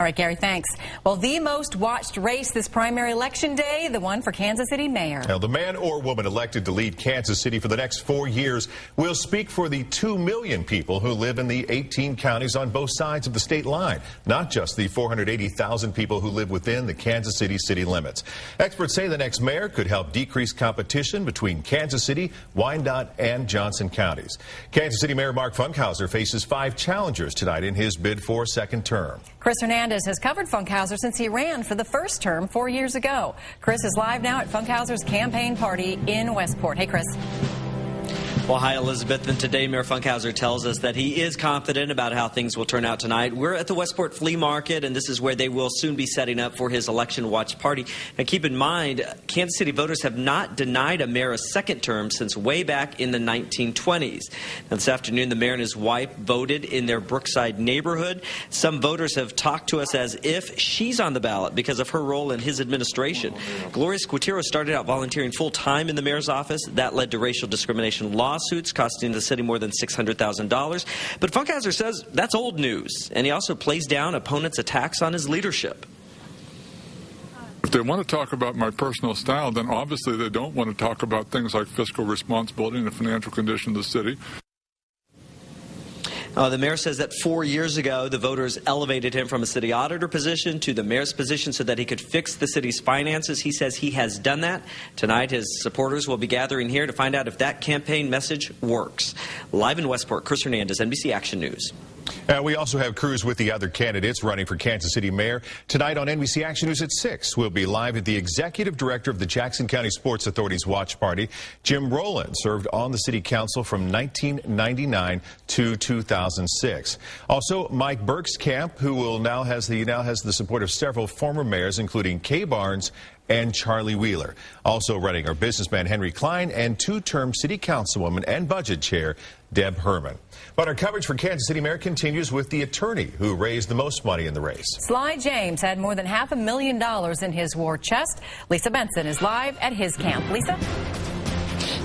All right, Gary, thanks. Well, the most watched race this primary election day, the one for Kansas City mayor. Now, the man or woman elected to lead Kansas City for the next 4 years will speak for the 2 million people who live in the 18 counties on both sides of the state line, not just the 480,000 people who live within the Kansas City city limits. Experts say the next mayor could help decrease competition between Kansas City, Wyandotte, and Johnson counties. Kansas City Mayor Mark Funkhauser faces 5 challengers tonight in his bid for second term. Chris Hernandez has covered Funkhauser since he ran for the first term 4 years ago. Chris is live now at Funkhauser's campaign party in Westport. Hey, Chris. Well, hi, Elizabeth. And today, Mayor Funkhauser tells us that he is confident about how things will turn out tonight. We're at the Westport Flea Market, and this is where they will soon be setting up for his election watch party. Now, keep in mind, Kansas City voters have not denied a mayor a second term since way back in the 1920s. Now, this afternoon, the mayor and his wife voted in their Brookside neighborhood. Some voters have talked to us as if she's on the ballot because of her role in his administration. Gloria Squitiero started out volunteering full-time in the mayor's office. That led to racial discrimination lawsuits costing the city more than $600,000. But Funkhauser says that's old news, and he also plays down opponents' attacks on his leadership. If they want to talk about my personal style, then obviously they don't want to talk about things like fiscal responsibility and the financial condition of the city. The mayor says that 4 years ago, the voters elevated him from a city auditor position to the mayor's position so that he could fix the city's finances. He says he has done that. Tonight, his supporters will be gathering here to find out if that campaign message works. Live in Westport, Chris Hernandez, NBC Action News. We also have crews with the other candidates running for Kansas City mayor. Tonight on NBC Action News at 6, we'll be live at the executive director of the Jackson County Sports Authority's watch party. Jim Rowland served on the city council from 1999 to 2006. Also, Mike Bergskamp, who now has the support of several former mayors, including Kay Barnes and Charlie Wheeler. Also running are businessman Henry Klein and 2-term city councilwoman and budget chair Deb Herman. But our coverage for Kansas City mayor continues with the attorney who raised the most money in the race. Sly James had more than $500,000 in his war chest. Lisa Benson is live at his camp. Lisa?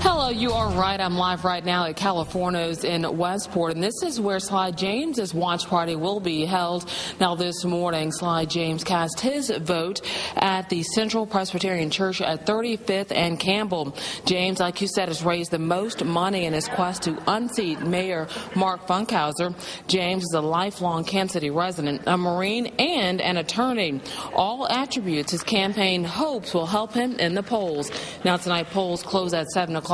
Hello, you are right. I'm live right now at Californo's in Westport, and this is where Sly James's watch party will be held. Now, this morning, Sly James cast his vote at the Central Presbyterian Church at 35th and Campbell. James, like you said, has raised the most money in his quest to unseat Mayor Mark Funkhauser. James is a lifelong Kansas City resident, a Marine, and an attorney. All attributes his campaign hopes will help him in the polls. Now, tonight, polls close at 7 o'clock.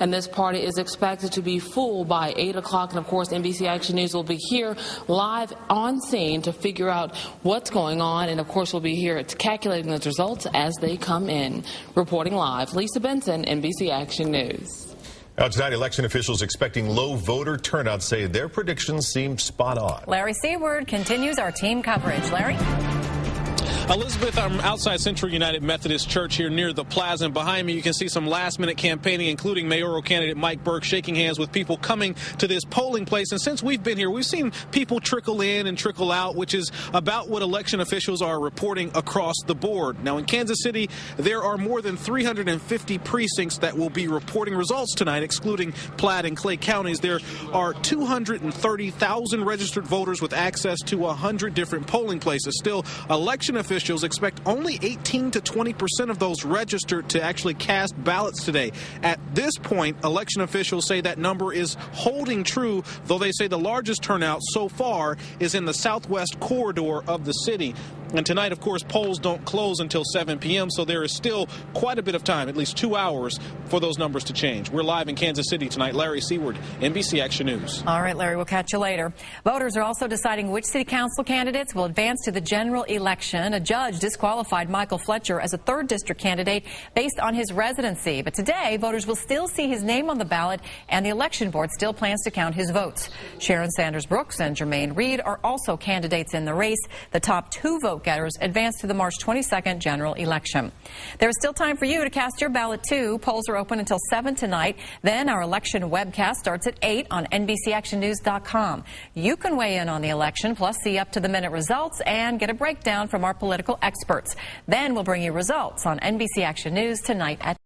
And this party is expected to be full by 8 o'clock. And, of course, NBC Action News will be here live on scene to figure out what's going on. And, of course, we'll be here calculating those results as they come in. Reporting live, Lisa Benson, NBC Action News. Now, tonight, election officials expecting low voter turnout say their predictions seem spot on. Larry Seward continues our team coverage. Larry? Elizabeth, I'm outside Central United Methodist Church here near the plaza, and behind me you can see some last-minute campaigning, including mayoral candidate Mike Burke shaking hands with people coming to this polling place. And since we've been here, we've seen people trickle in and trickle out, which is about what election officials are reporting across the board. Now, in Kansas City, there are more than 350 precincts that will be reporting results tonight, excluding Platte and Clay counties. There are 230,000 registered voters with access to 100 different polling places. Still, election officials expect only 18 to 20% of those registered to actually cast ballots today. At this point, election officials say that number is holding true, though they say the largest turnout so far is in the southwest corridor of the city. And tonight, of course, polls don't close until 7 p.m., so there is still quite a bit of time, at least 2 hours, for those numbers to change. We're live in Kansas City tonight. Larry Seward, NBC Action News. All right, Larry, we'll catch you later. Voters are also deciding which city council candidates will advance to the general election. A judge disqualified Michael Fletcher as a 3rd district candidate based on his residency. But today, voters will still see his name on the ballot, and the election board still plans to count his votes. Sharon Sanders Brooks and Jermaine Reed are also candidates in the race. The top 2 vote-getters advance to the March 22nd general election. There is still time for you to cast your ballot, too. Polls are open until 7 tonight. Then our election webcast starts at 8 on NBCActionNews.com. You can weigh in on the election, plus see up-to-the-minute results and get a breakdown from our political experts. Then we'll bring you results on NBC Action News tonight at